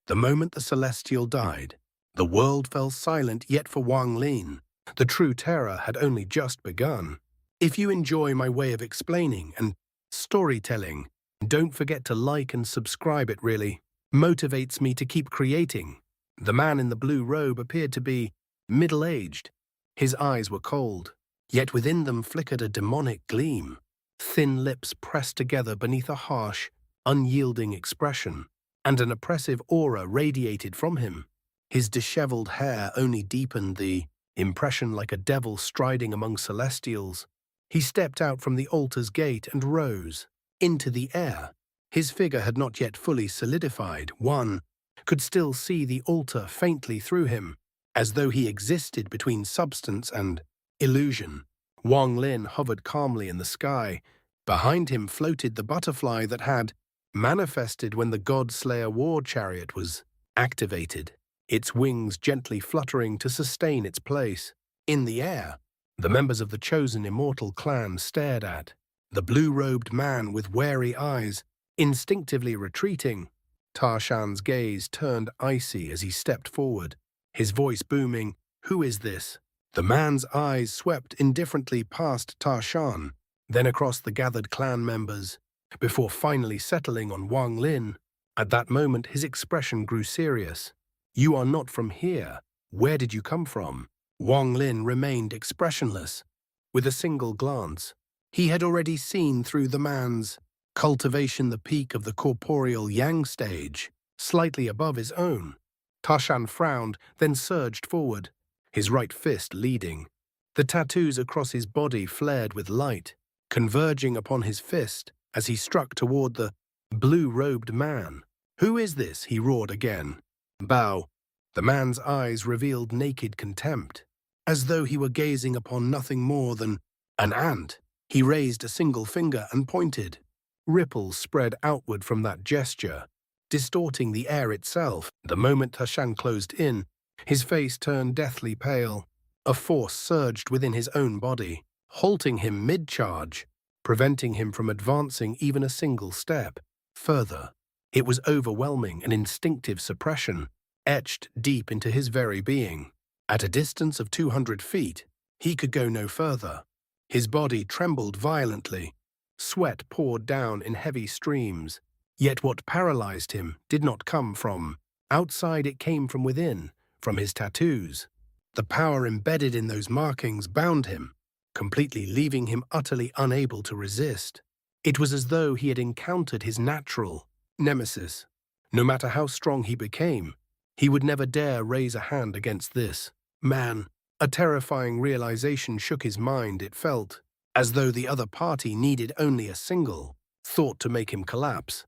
The moment the Celestial died, the world fell silent, yet for Wang Lin, the true terror had only just begun. If you enjoy my way of explaining and storytelling, don't forget to like and subscribe. It really motivates me to keep creating. The man in the blue robe appeared to be middle-aged. His eyes were cold, yet within them flickered a demonic gleam. Thin lips pressed together beneath a harsh, unyielding expression, and an oppressive aura radiated from him. His disheveled hair only deepened the impression like a devil striding among celestials. He stepped out from the altar's gate and rose into the air. His figure had not yet fully solidified. One could still see the altar faintly through him, as though he existed between substance and illusion. Wang Lin hovered calmly in the sky. Behind him floated the butterfly that had manifested when the God-Slayer war chariot was activated, its wings gently fluttering to sustain its place. In the air, the members of the chosen immortal clan stared at the blue-robed man with wary eyes, instinctively retreating. Tarshan's gaze turned icy as he stepped forward, his voice booming, "Who is this?" The man's eyes swept indifferently past Tarshan, then across the gathered clan members, before finally settling on Wang Lin. At that moment, his expression grew serious. "You are not from here. Where did you come from?" Wang Lin remained expressionless. With a single glance, he had already seen through the man's cultivation the peak of the corporeal yang stage, slightly above his own. Tarshan frowned, then surged forward, his right fist leading. The tattoos across his body flared with light, converging upon his fist as he struck toward the blue-robed man. "Who is this?" he roared again. "Bow." The man's eyes revealed naked contempt, as though he were gazing upon nothing more than an ant. He raised a single finger and pointed. Ripples spread outward from that gesture, distorting the air itself. The moment Tarshan closed in, his face turned deathly pale. A force surged within his own body, halting him mid-charge, preventing him from advancing even a single step further. It was overwhelming, an instinctive suppression, etched deep into his very being. At a distance of 200 feet, he could go no further. His body trembled violently. Sweat poured down in heavy streams. Yet what paralyzed him did not come from outside, it came from within, from his tattoos. The power embedded in those markings bound him, completely leaving him utterly unable to resist. It was as though he had encountered his natural nemesis. No matter how strong he became, he would never dare raise a hand against this man. A terrifying realization shook his mind. It felt as though the other party needed only a single thought to make him collapse.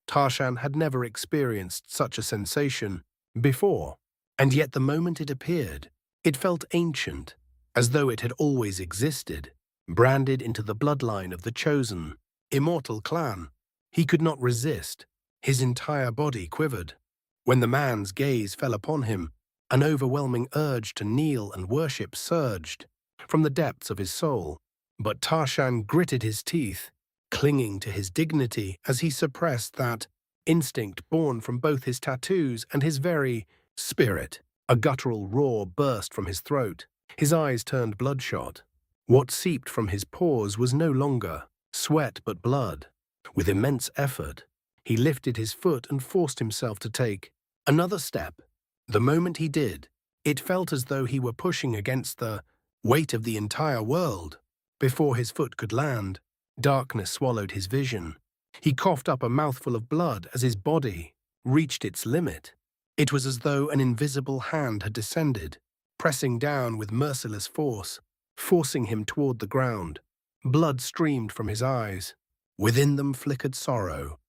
Tarshan had never experienced such a sensation before, and yet the moment it appeared, it felt ancient, as though it had always existed, branded into the bloodline of the chosen immortal clan. He could not resist. His entire body quivered. When the man's gaze fell upon him, an overwhelming urge to kneel and worship surged from the depths of his soul. But Tarshan gritted his teeth, clinging to his dignity as he suppressed that instinct born from both his tattoos and his very spirit. A guttural roar burst from his throat. His eyes turned bloodshot. What seeped from his pores was no longer sweat but blood. With immense effort, he lifted his foot and forced himself to take another step. The moment he did, it felt as though he were pushing against the weight of the entire world. Before his foot could land, darkness swallowed his vision. He coughed up a mouthful of blood as his body reached its limit. It was as though an invisible hand had descended, pressing down with merciless force, forcing him toward the ground. Blood streamed from his eyes. Within them flickered sorrow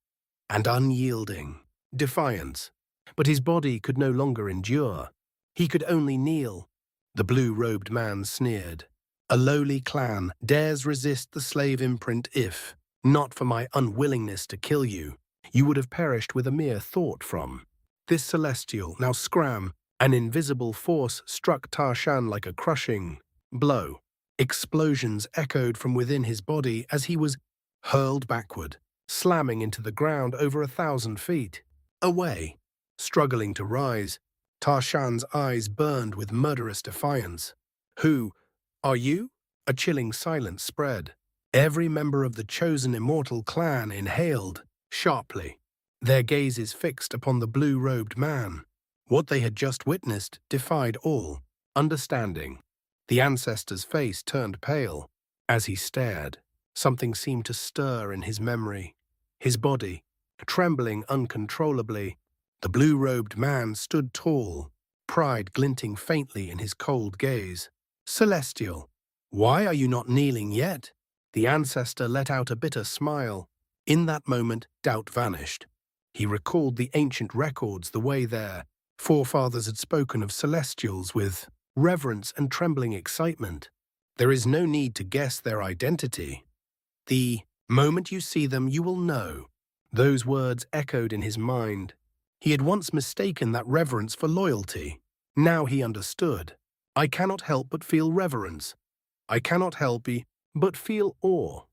and unyielding defiance. But his body could no longer endure. He could only kneel. The blue-robed man sneered. "A lowly clan dares resist the slave imprint if, not for my unwillingness to kill you, you would have perished with a mere thought from this celestial." Now scram! An invisible force struck Tarshan like a crushing blow. Explosions echoed from within his body as he was hurled backward, slamming into the ground over 1,000 feet away. Struggling to rise, Tarshan's eyes burned with murderous defiance. "Who are you?" A chilling silence spread. Every member of the chosen immortal clan inhaled, sharply, their gazes fixed upon the blue-robed man. What they had just witnessed defied all understanding. The ancestor's face turned pale. As he stared, something seemed to stir in his memory. His body, trembling uncontrollably, the blue-robed man stood tall, pride glinting faintly in his cold gaze. "Celestial, why are you not kneeling yet?" The ancestor let out a bitter smile. In that moment, doubt vanished. He recalled the ancient records, the way their forefathers had spoken of celestials with reverence and trembling excitement. There is no need to guess their identity. The moment you see them, you will know. Those words echoed in his mind. He had once mistaken that reverence for loyalty. Now he understood. I cannot help but feel reverence. I cannot help but feel awe.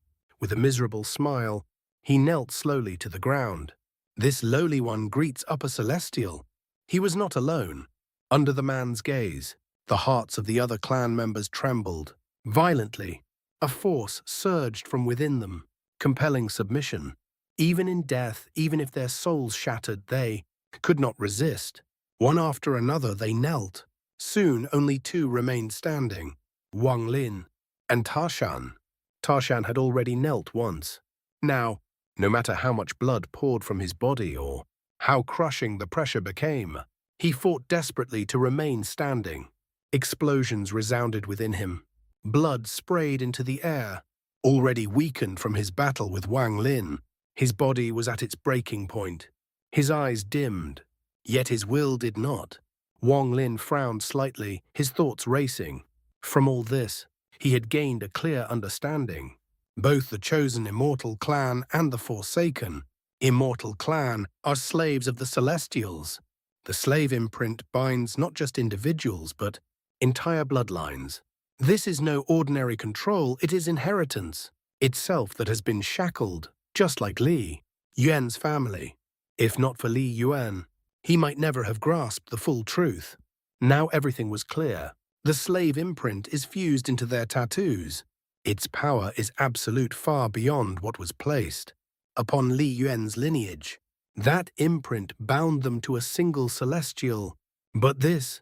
With a miserable smile, he knelt slowly to the ground. This lowly one greets upper celestial. He was not alone. Under the man's gaze, the hearts of the other clan members trembled. Violently, a force surged from within them, compelling submission. Even in death, even if their souls shattered, they could not resist. One after another they knelt. Soon only two remained standing, Wang Lin and Tarshan. Tarshan had already knelt once. Now, no matter how much blood poured from his body or how crushing the pressure became, he fought desperately to remain standing. Explosions resounded within him. Blood sprayed into the air. Already weakened from his battle with Wang Lin, his body was at its breaking point. His eyes dimmed, yet his will did not. Wang Lin frowned slightly, his thoughts racing. From all this, he had gained a clear understanding. Both the chosen immortal clan and the forsaken immortal clan are slaves of the Celestials. The slave imprint binds not just individuals, but entire bloodlines. This is no ordinary control, it is inheritance, itself that has been shackled, just like Li Yuan's family. If not for Li Yuan, he might never have grasped the full truth. Now everything was clear. The slave imprint is fused into their tattoos. Its power is absolute, far beyond what was placed upon Li Yuan's lineage. That imprint bound them to a single celestial. But this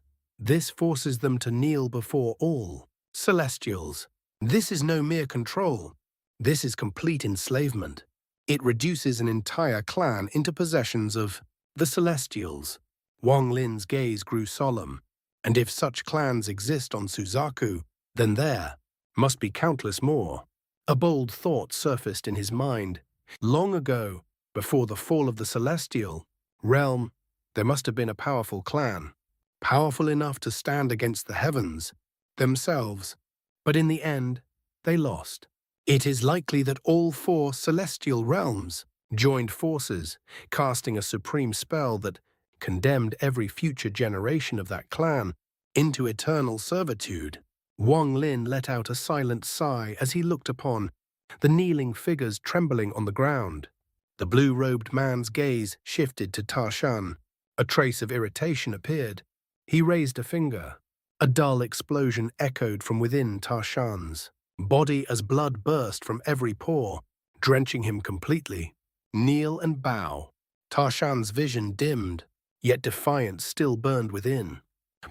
forces them to kneel before all celestials. This is no mere control. This is complete enslavement. It reduces an entire clan into possessions of the Celestials. Wang Lin's gaze grew solemn. And if such clans exist on Suzaku, then there must be countless more. A bold thought surfaced in his mind. Long ago, before the fall of the Celestial realm, there must have been a powerful clan, powerful enough to stand against the heavens themselves. But in the end, they lost. It is likely that all four celestial realms joined forces, casting a supreme spell that condemned every future generation of that clan into eternal servitude. Wang Lin let out a silent sigh as he looked upon the kneeling figures trembling on the ground. The blue-robed man's gaze shifted to Tarshan. A trace of irritation appeared. He raised a finger. A dull explosion echoed from within Tarshan's body as blood burst from every pore, drenching him completely. Kneel and bow. Tarshan's vision dimmed, yet defiance still burned within.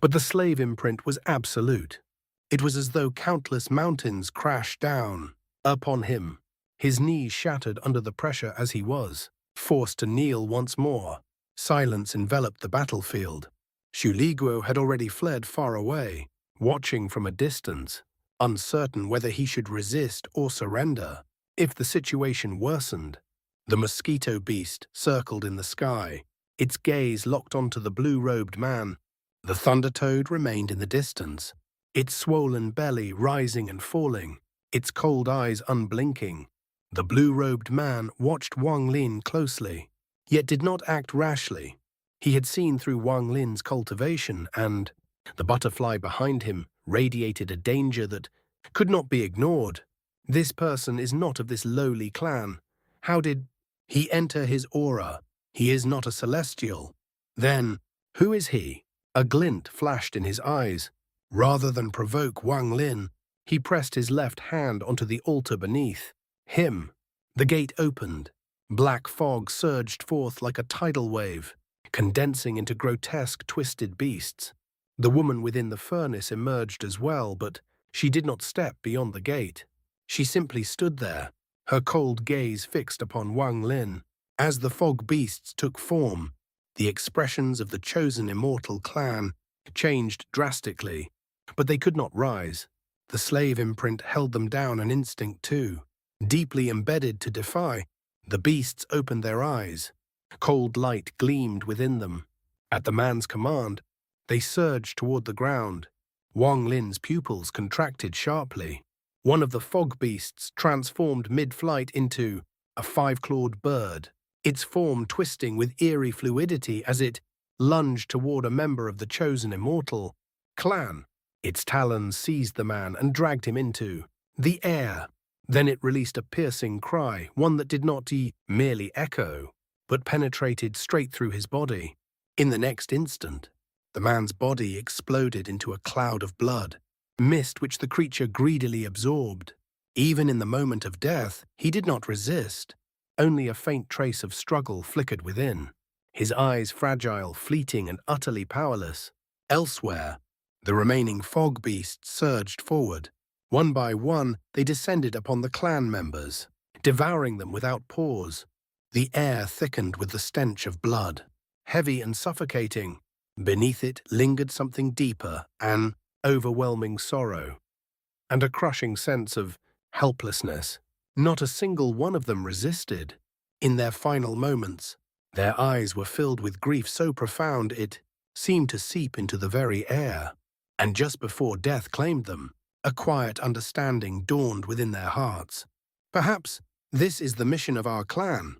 But the slave imprint was absolute. It was as though countless mountains crashed down upon him. His knees shattered under the pressure as he was forced to kneel once more. Silence enveloped the battlefield. Xu Liguo had already fled far away, watching from a distance, uncertain whether he should resist or surrender. If the situation worsened, the mosquito beast circled in the sky, its gaze locked onto the blue-robed man. The thunder toad remained in the distance, its swollen belly rising and falling, its cold eyes unblinking. The blue-robed man watched Wang Lin closely, yet did not act rashly. He had seen through Wang Lin's cultivation, and the butterfly behind him radiated a danger that could not be ignored. This person is not of this lowly clan. How did he enter his aura? He is not a celestial. Then, who is he? A glint flashed in his eyes. Rather than provoke Wang Lin, he pressed his left hand onto the altar beneath him. The gate opened. Black fog surged forth like a tidal wave, condensing into grotesque, twisted beasts. The woman within the furnace emerged as well, but she did not step beyond the gate. She simply stood there, her cold gaze fixed upon Wang Lin. As the fog beasts took form, the expressions of the chosen immortal clan changed drastically, but they could not rise. The slave imprint held them down an instinct too. Deeply embedded to defy, the beasts opened their eyes. Cold light gleamed within them. At the man's command, they surged toward the ground. Wang Lin's pupils contracted sharply. One of the fog beasts transformed mid-flight into a five-clawed bird, its form twisting with eerie fluidity as it lunged toward a member of the chosen immortal clan. Its talons seized the man and dragged him into the air. Then it released a piercing cry, one that did not merely echo, but penetrated straight through his body. In the next instant, the man's body exploded into a cloud of blood, mist which the creature greedily absorbed. Even in the moment of death, he did not resist. Only a faint trace of struggle flickered within, his eyes fragile, fleeting, and utterly powerless. Elsewhere, the remaining fog beasts surged forward. One by one, they descended upon the clan members, devouring them without pause. The air thickened with the stench of blood, heavy and suffocating. Beneath it lingered something deeper, an overwhelming sorrow, and a crushing sense of helplessness. Not a single one of them resisted. In their final moments, their eyes were filled with grief so profound it seemed to seep into the very air. And just before death claimed them, a quiet understanding dawned within their hearts. Perhaps this is the mission of our clan.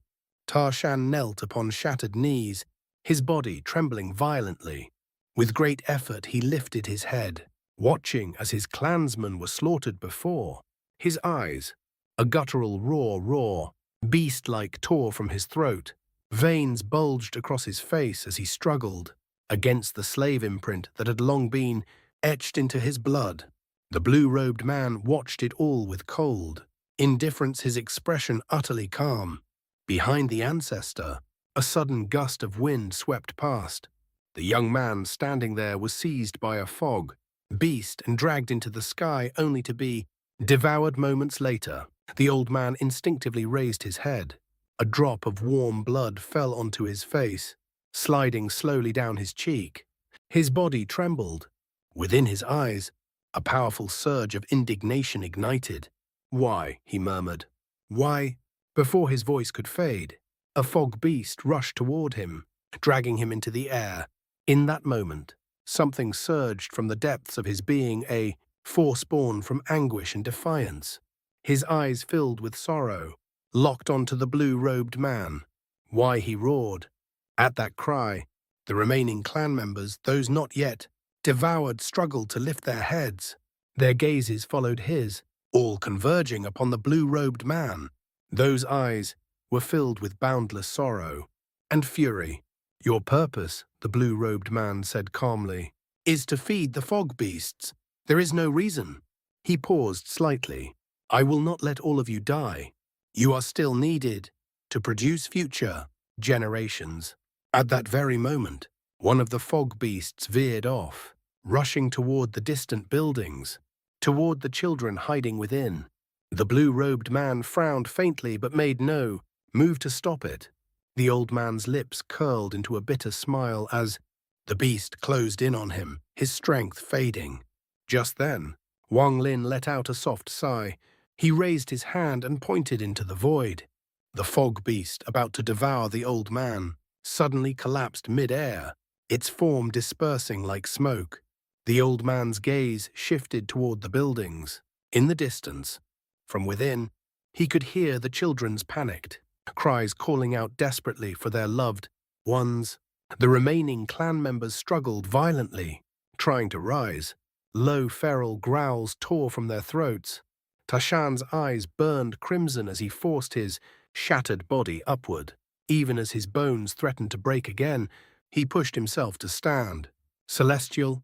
Tarshan knelt upon shattered knees, his body trembling violently. With great effort he lifted his head, watching as his clansmen were slaughtered before. His eyes, a guttural roar, beast-like, tore from his throat. Veins bulged across his face as he struggled against the slave imprint that had long been etched into his blood. The blue-robed man watched it all with cold indifference, his expression utterly calm. Behind the ancestor, a sudden gust of wind swept past. The young man standing there was seized by a fog beast and dragged into the sky only to be devoured moments later. The old man instinctively raised his head. A drop of warm blood fell onto his face, sliding slowly down his cheek. His body trembled. Within his eyes, a powerful surge of indignation ignited. "Why?" he murmured. "Why?" Before his voice could fade, a fog beast rushed toward him, dragging him into the air. In that moment, something surged from the depths of his being, a force born from anguish and defiance. His eyes filled with sorrow, locked onto the blue-robed man. Why, he roared. At that cry, the remaining clan members, those not yet devoured, struggled to lift their heads. Their gazes followed his, all converging upon the blue-robed man. Those eyes were filled with boundless sorrow and fury. "Your purpose," the blue-robed man said calmly, "is to feed the fog beasts. There is no reason." He paused slightly. "I will not let all of you die. You are still needed to produce future generations." At that very moment, one of the fog beasts veered off, rushing toward the distant buildings, toward the children hiding within. The blue-robed man frowned faintly but made no move to stop it. The old man's lips curled into a bitter smile as the beast closed in on him, his strength fading. Just then, Wang Lin let out a soft sigh. He raised his hand and pointed into the void. The fog beast, about to devour the old man, suddenly collapsed mid-air, its form dispersing like smoke. The old man's gaze shifted toward the buildings. In the distance, from within, he could hear the children's panicked cries calling out desperately for their loved ones. The remaining clan members struggled violently, trying to rise. Low feral growls tore from their throats. Tashan's eyes burned crimson as he forced his shattered body upward. Even as his bones threatened to break again, He pushed himself to stand. Celestial,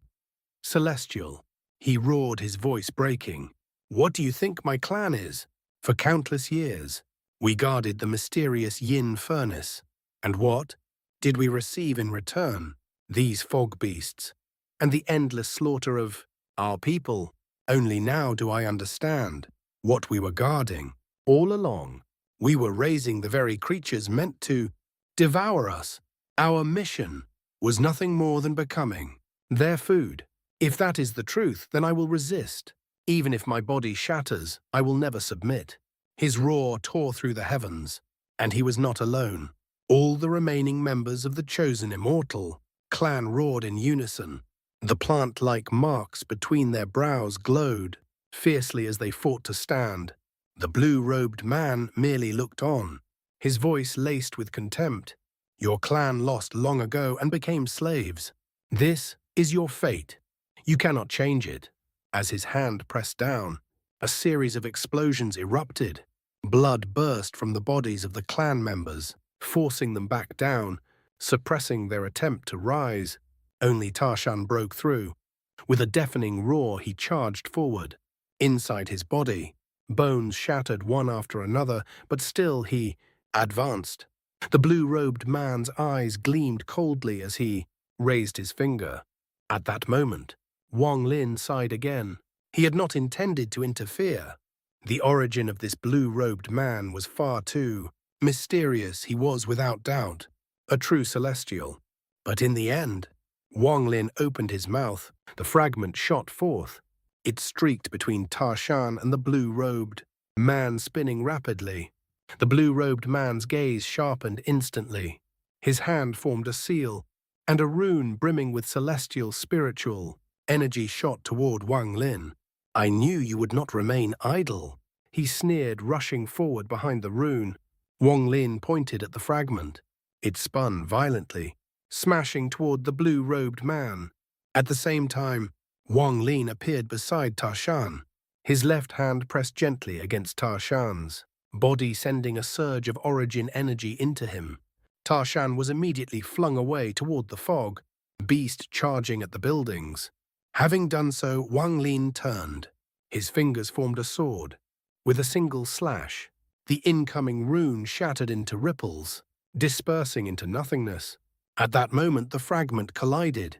celestial. He roared, his voice breaking. What do you think my clan is? For countless years, we guarded the mysterious Yin furnace. And what did we receive in return? These fog beasts, and the endless slaughter of our people. Only now do I understand what we were guarding. All along, we were raising the very creatures meant to devour us. Our mission was nothing more than becoming their food. If that is the truth, then I will resist. Even if my body shatters, I will never submit. His roar tore through the heavens, and he was not alone. All the remaining members of the chosen immortal clan roared in unison. The plant-like marks between their brows glowed fiercely as they fought to stand. The blue-robed man merely looked on, his voice laced with contempt. Your clan lost long ago and became slaves. This is your fate. You cannot change it. As his hand pressed down, a series of explosions erupted. Blood burst from the bodies of the clan members, forcing them back down, suppressing their attempt to rise. Only Tarshan broke through. With a deafening roar, he charged forward. Inside his body, bones shattered one after another, but still he advanced. The blue-robed man's eyes gleamed coldly as he raised his finger. At that moment, Wang Lin sighed again. He had not intended to interfere. The origin of this blue-robed man was far too mysterious. He was, without doubt, a true celestial. But in the end, Wang Lin opened his mouth. The fragment shot forth. It streaked between Tarshan and the blue-robed man, spinning rapidly. The blue-robed man's gaze sharpened instantly. His hand formed a seal, and a rune brimming with celestial spiritual energy shot toward Wang Lin. I knew you would not remain idle, he sneered, rushing forward behind the rune. Wang Lin pointed at the fragment. It spun violently, smashing toward the blue-robed man. At the same time, Wang Lin appeared beside Tarshan, his left hand pressed gently against Tarshan's body, sending a surge of origin energy into him. Tarshan was immediately flung away toward the fog, beast charging at the buildings. Having done so, Wang Lin turned. His fingers formed a sword. With a single slash, the incoming rune shattered into ripples, dispersing into nothingness. At that moment, the fragment collided.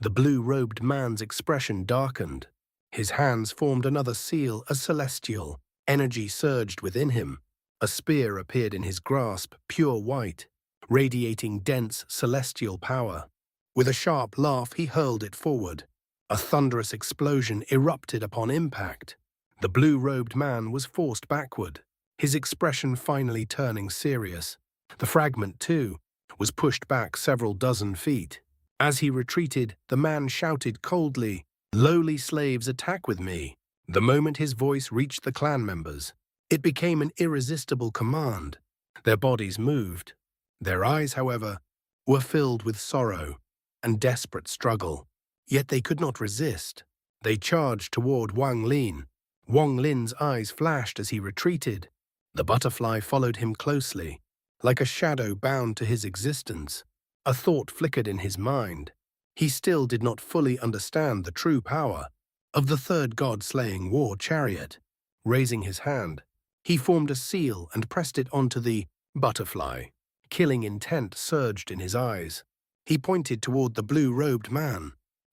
The blue-robed man's expression darkened. His hands formed another seal, a celestial energy surged within him. A spear appeared in his grasp, pure white, radiating dense celestial power. With a sharp laugh, he hurled it forward. A thunderous explosion erupted upon impact. The blue-robed man was forced backward, his expression finally turning serious. The fragment, too, was pushed back several dozen feet. As he retreated, the man shouted coldly, "Lowly slaves, attack with me." The moment his voice reached the clan members, it became an irresistible command. Their bodies moved. Their eyes, however, were filled with sorrow and desperate struggle. Yet they could not resist. They charged toward Wang Lin. Wang Lin's eyes flashed as he retreated. The butterfly followed him closely, like a shadow bound to his existence. A thought flickered in his mind. He still did not fully understand the true power of the third god-slaying war chariot. Raising his hand, he formed a seal and pressed it onto the butterfly. Killing intent surged in his eyes. He pointed toward the blue-robed man.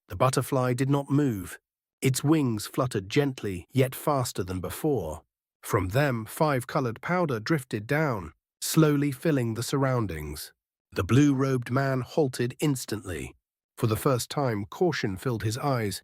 The butterfly did not move. Its wings fluttered gently, yet faster than before. From them, 5-colored powder drifted down, slowly filling the surroundings. The blue-robed man halted instantly. For the first time, caution filled his eyes.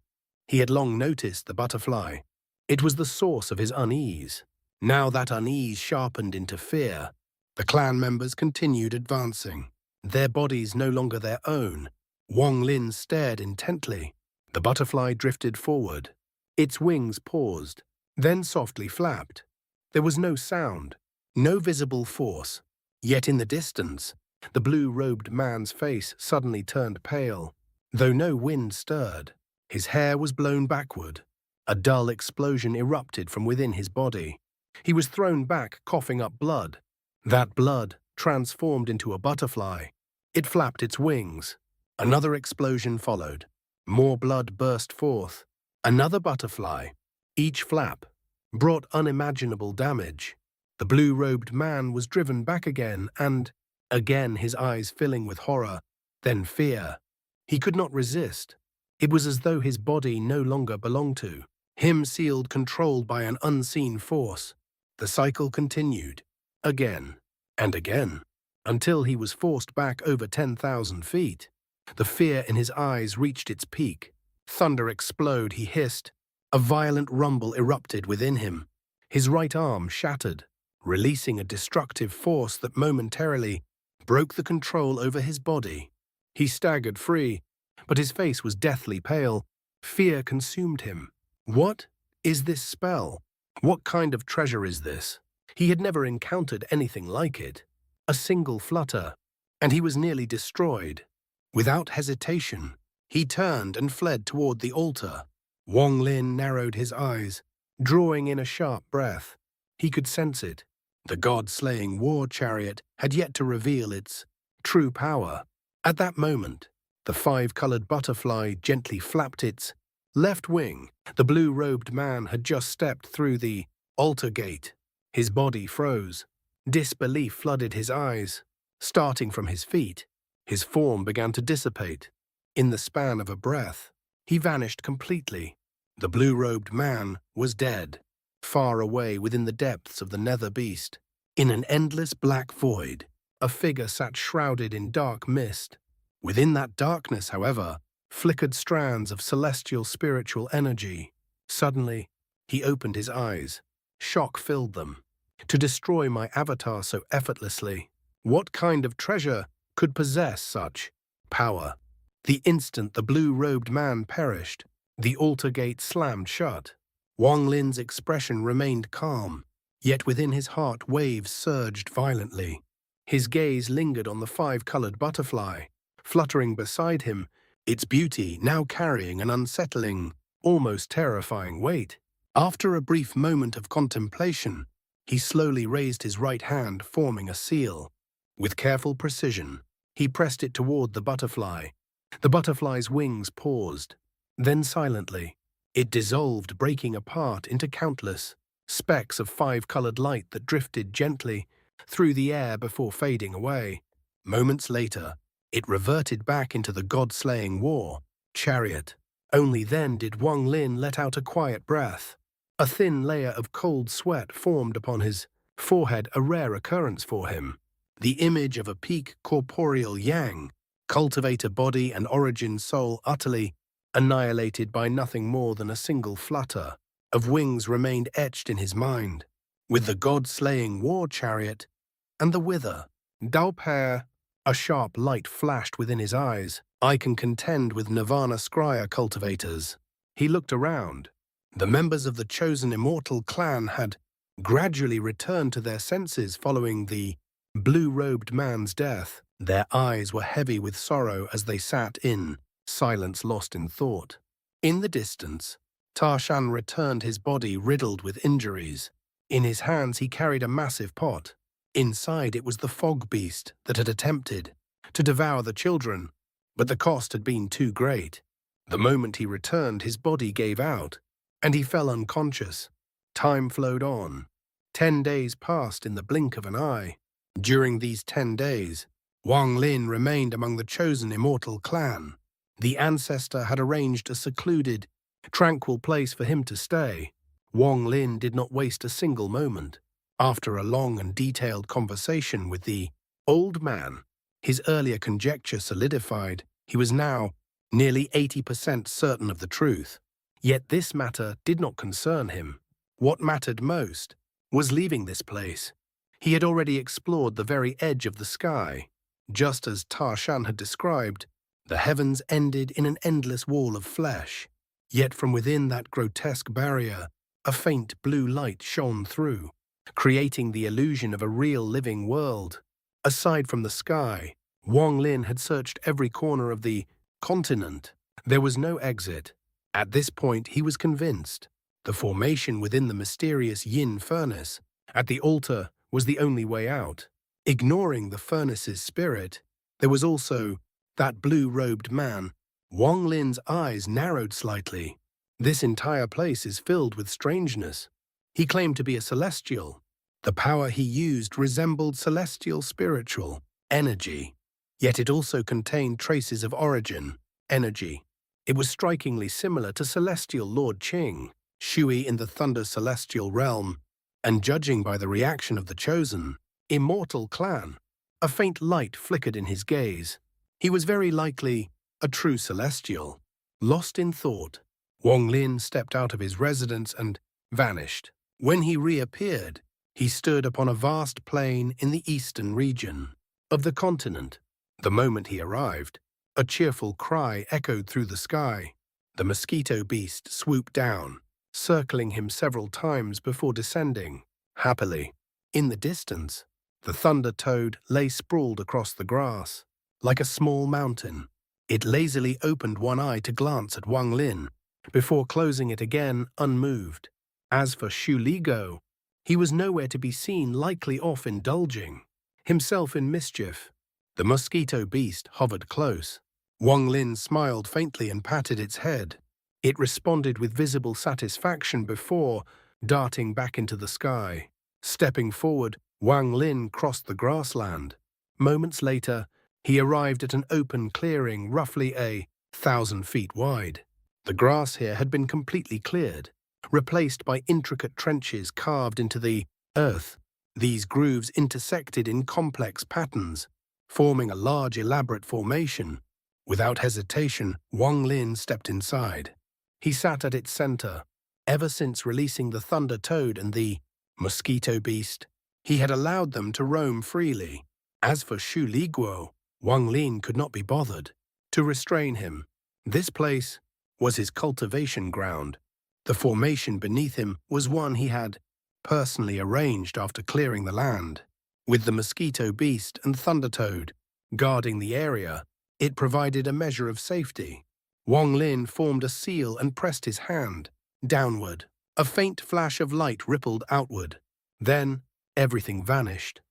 He had long noticed the butterfly. It was the source of his unease. Now that unease sharpened into fear. The clan members continued advancing, their bodies no longer their own. Wang Lin stared intently. The butterfly drifted forward. Its wings paused, then softly flapped. There was no sound, no visible force. Yet in the distance, the blue-robed man's face suddenly turned pale. Though no wind stirred, his hair was blown backward. A dull explosion erupted from within his body. He was thrown back, coughing up blood. That blood transformed into a butterfly. It flapped its wings. Another explosion followed. More blood burst forth. Another butterfly. Each flap brought unimaginable damage. The blue-robed man was driven back again, and again his eyes filling with horror, then fear. He could not resist. It was as though his body no longer belonged to him, sealed, controlled by an unseen force. The cycle continued, again and again, until he was forced back over 10,000 feet. The fear in his eyes reached its peak. Thunder explode, he hissed. A violent rumble erupted within him. His right arm shattered, releasing a destructive force that momentarily broke the control over his body. He staggered free, but his face was deathly pale. Fear consumed him. What is this spell? What kind of treasure is this? He had never encountered anything like it. A single flutter, and he was nearly destroyed. Without hesitation, he turned and fled toward the altar. Wang Lin narrowed his eyes, drawing in a sharp breath. He could sense it. The god-slaying war chariot had yet to reveal its true power. At that moment, the five-colored butterfly gently flapped its left wing. The blue-robed man had just stepped through the altar gate. His body froze. Disbelief flooded his eyes. Starting from his feet, his form began to dissipate. In the span of a breath, he vanished completely. The blue-robed man was dead, far away within the depths of the nether beast. In an endless black void, a figure sat shrouded in dark mist. Within that darkness, however, flickered strands of celestial spiritual energy. Suddenly, he opened his eyes. Shock filled them. To destroy my avatar so effortlessly, what kind of treasure could possess such power? The instant the blue-robed man perished, the altar gate slammed shut. Wang Lin's expression remained calm, yet within his heart waves surged violently. His gaze lingered on the five-colored butterfly, fluttering beside him, its beauty now carrying an unsettling, almost terrifying weight. After a brief moment of contemplation, he slowly raised his right hand, forming a seal. With careful precision, he pressed it toward the butterfly. The butterfly's wings paused. Then silently, it dissolved, breaking apart into countless specks of five-colored light that drifted gently through the air before fading away. Moments later, it reverted back into the god-slaying war chariot. Only then did Wang Lin let out a quiet breath. A thin layer of cold sweat formed upon his forehead, a rare occurrence for him. The image of a peak corporeal yang, cultivator body and origin soul utterly annihilated by nothing more than a single flutter of wings remained etched in his mind. With the god-slaying war chariot and the wither, Dalpair, a sharp light flashed within his eyes. I can contend with Nirvana Scryer cultivators. He looked around. The members of the chosen immortal clan had gradually returned to their senses following the blue-robed man's death. Their eyes were heavy with sorrow as they sat in silence, lost in thought. In the distance, Tarshan returned, his body riddled with injuries. In his hands he carried a massive pot. Inside it was the fog beast that had attempted to devour the children, but the cost had been too great. The moment he returned, his body gave out, and he fell unconscious. Time flowed on. 10 days passed in the blink of an eye. During these 10 days, Wang Lin remained among the chosen immortal clan. The ancestor had arranged a secluded, tranquil place for him to stay. Wang Lin did not waste a single moment. After a long and detailed conversation with the old man, his earlier conjecture solidified. He was now nearly 80% certain of the truth. Yet this matter did not concern him. What mattered most was leaving this place. He had already explored the very edge of the sky. Just as Tarshan had described, the heavens ended in an endless wall of flesh. Yet from within that grotesque barrier, a faint blue light shone through, creating the illusion of a real living world. Aside from the sky, Wang Lin had searched every corner of the continent. There was no exit. At this point, he was convinced. The formation within the mysterious yin furnace at the altar was the only way out. Ignoring the furnace's spirit, there was also that blue-robed man. Wang Lin's eyes narrowed slightly. This entire place is filled with strangeness. He claimed to be a celestial. The power he used resembled celestial spiritual energy, yet it also contained traces of origin, energy. It was strikingly similar to celestial Lord Qing, Shui in the Thunder Celestial Realm, and judging by the reaction of the chosen, immortal clan, a faint light flickered in his gaze. He was very likely a true celestial. Lost in thought, Wang Lin stepped out of his residence and vanished. When he reappeared, he stood upon a vast plain in the eastern region of the continent. The moment he arrived, a cheerful cry echoed through the sky. The mosquito beast swooped down, circling him several times before descending, happily. In the distance, the thunder toad lay sprawled across the grass, like a small mountain. It lazily opened one eye to glance at Wang Lin, before closing it again unmoved. As for Xu Ligo, he was nowhere to be seen, likely off indulging himself in mischief. The mosquito beast hovered close. Wang Lin smiled faintly and patted its head. It responded with visible satisfaction before darting back into the sky. Stepping forward, Wang Lin crossed the grassland. Moments later, he arrived at an open clearing roughly 1,000 feet wide. The grass here had been completely cleared, replaced by intricate trenches carved into the earth. These grooves intersected in complex patterns, forming a large, elaborate formation. Without hesitation, Wang Lin stepped inside. He sat at its center. Ever since releasing the Thunder Toad and the Mosquito Beast, he had allowed them to roam freely. As for Xu Liguo, Wang Lin could not be bothered to restrain him. This place was his cultivation ground. The formation beneath him was one he had personally arranged after clearing the land. With the Mosquito Beast and Thunder Toad guarding the area, it provided a measure of safety. Wang Lin formed a seal and pressed his hand downward. A faint flash of light rippled outward. Then, everything vanished.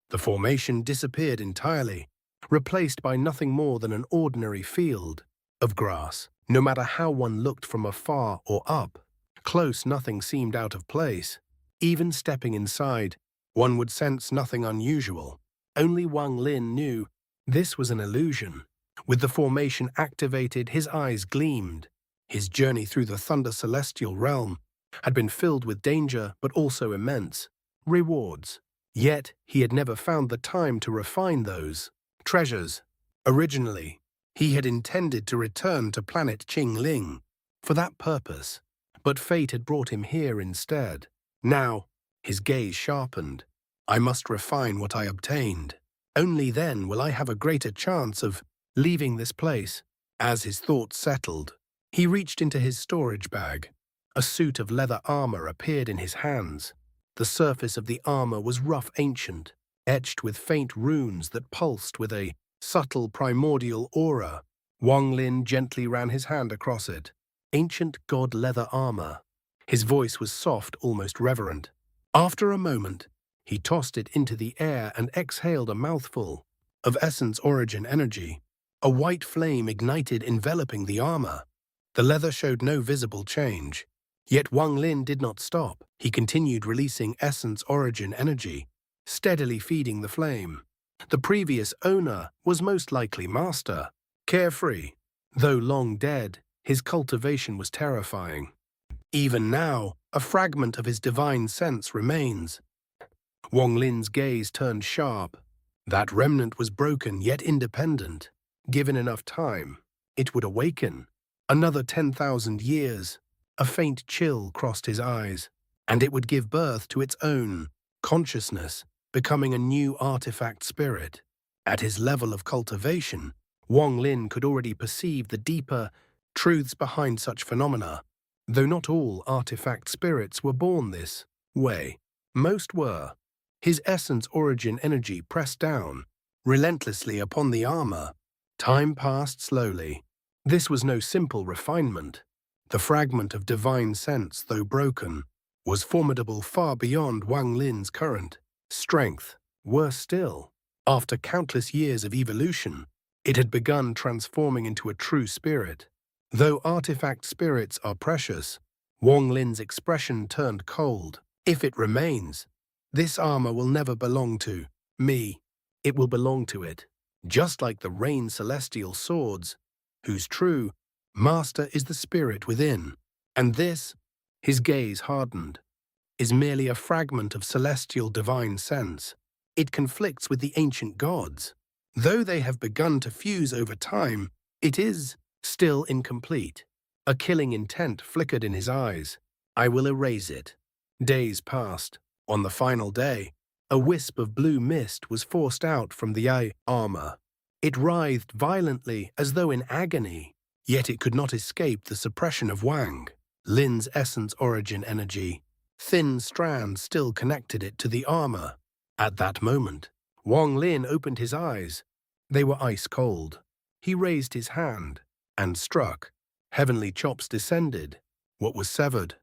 The formation disappeared entirely, replaced by nothing more than an ordinary field of grass. No matter how one looked from afar or up, close nothing seemed out of place. Even stepping inside, one would sense nothing unusual. Only Wang Lin knew this was an illusion. With the formation activated, his eyes gleamed. His journey through the Thunder Celestial Realm had been filled with danger but also immense rewards. Yet he had never found the time to refine those treasures. Originally, he had intended to return to planet Qingling for that purpose, but fate had brought him here instead. Now, his gaze sharpened. I must refine what I obtained. Only then will I have a greater chance of leaving this place. As his thoughts settled, he reached into his storage bag. A suit of leather armor appeared in his hands. The surface of the armor was rough, ancient, etched with faint runes that pulsed with a subtle primordial aura. Wang Lin gently ran his hand across it. Ancient god leather armor. His voice was soft, almost reverent. After a moment, he tossed it into the air and exhaled a mouthful of essence origin energy. A white flame ignited, enveloping the armor. The leather showed no visible change. Yet Wang Lin did not stop. He continued releasing essence origin energy, steadily feeding the flame. The previous owner was most likely master, carefree. Though long dead, his cultivation was terrifying. Even now, a fragment of his divine sense remains. Wang Lin's gaze turned sharp. That remnant was broken yet independent. Given enough time, it would awaken. Another 10,000 years. A faint chill crossed his eyes, and it would give birth to its own consciousness, becoming a new artifact spirit. At his level of cultivation, Wang Lin could already perceive the deeper truths behind such phenomena. Though not all artifact spirits were born this way, most were. His essence origin energy pressed down relentlessly upon the armor. Time passed slowly. This was no simple refinement. The fragment of divine sense, though broken, was formidable far beyond Wang Lin's current strength. Worse still, after countless years of evolution, It had begun transforming into a true spirit. Though artifact spirits are precious, Wang Lin's expression turned cold. If it remains, this armor will never belong to me. It will belong to it, just like the rain celestial swords, whose true master is the spirit within. And this, his gaze hardened, is merely a fragment of celestial divine sense. It conflicts with the ancient gods. Though they have begun to fuse over time, it is still incomplete. A killing intent flickered in his eyes. I will erase it. Days passed. On the final day, a wisp of blue mist was forced out from the eye armor. It writhed violently as though in agony, yet it could not escape the suppression of Wang Lin's essence origin energy. Thin strands still connected it to the armor. At that moment, Wang Lin opened his eyes. They were ice cold. He raised his hand and struck. Heavenly chops descended. What was severed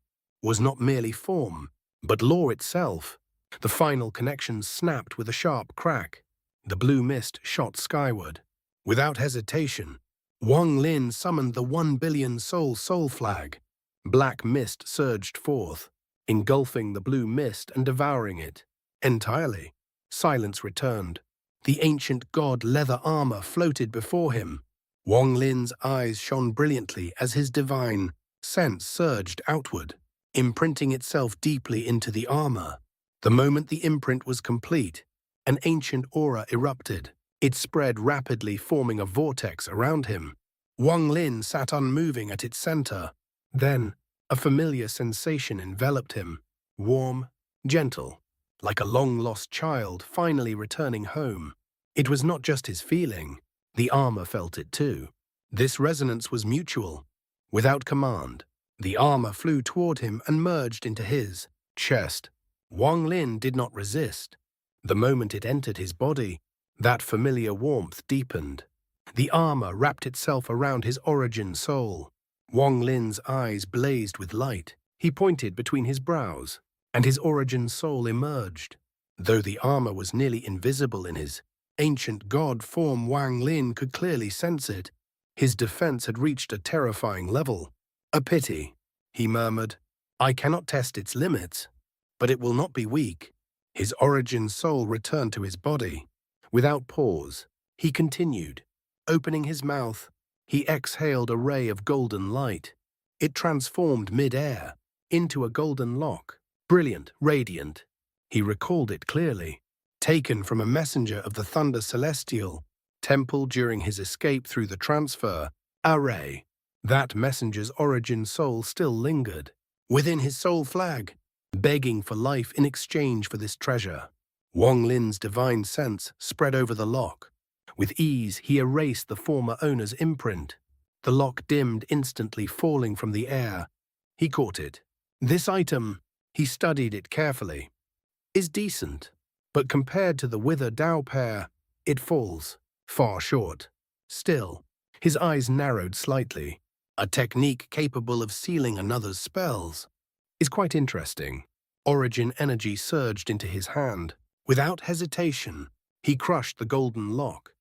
was not merely form, but law itself. The final connection snapped with a sharp crack. The blue mist shot skyward. Without hesitation, Wang Lin summoned the 1 billion soul flag. Black mist surged forth, engulfing the blue mist and devouring it. Entirely, silence returned. The ancient god leather armor floated before him. Wang Lin's eyes shone brilliantly as his divine sense surged outward, imprinting itself deeply into the armor. The moment the imprint was complete, an ancient aura erupted. It spread rapidly, forming a vortex around him. Wang Lin sat unmoving at its center. Then, a familiar sensation enveloped him, warm, gentle, like a long-lost child finally returning home. It was not just his feeling. The armor felt it too. This resonance was mutual. Without command, the armor flew toward him and merged into his chest. Wang Lin did not resist. The moment it entered his body, that familiar warmth deepened. The armor wrapped itself around his origin soul. Wang Lin's eyes blazed with light. He pointed between his brows, and his origin soul emerged. Though the armor was nearly invisible in his ancient god form, Wang Lin could clearly sense it. His defense had reached a terrifying level. A pity, he murmured. I cannot test its limits, but it will not be weak. His origin soul returned to his body. Without pause, he continued. Opening his mouth, he exhaled a ray of golden light. It transformed mid-air into a golden lock, brilliant, radiant. He recalled it clearly, taken from a messenger of the Thunder Celestial Temple during his escape through the transfer array. That messenger's origin soul still lingered within his soul flag, begging for life in exchange for this treasure. Wang Lin's divine sense spread over the lock. With ease, he erased the former owner's imprint. The lock dimmed instantly, falling from the air. He caught it. This item, he studied it carefully, is decent, but compared to the Wither Dao pair, it falls far short. Still, his eyes narrowed slightly. A technique capable of sealing another's spells is quite interesting. Origin energy surged into his hand. Without hesitation, he crushed the golden lock.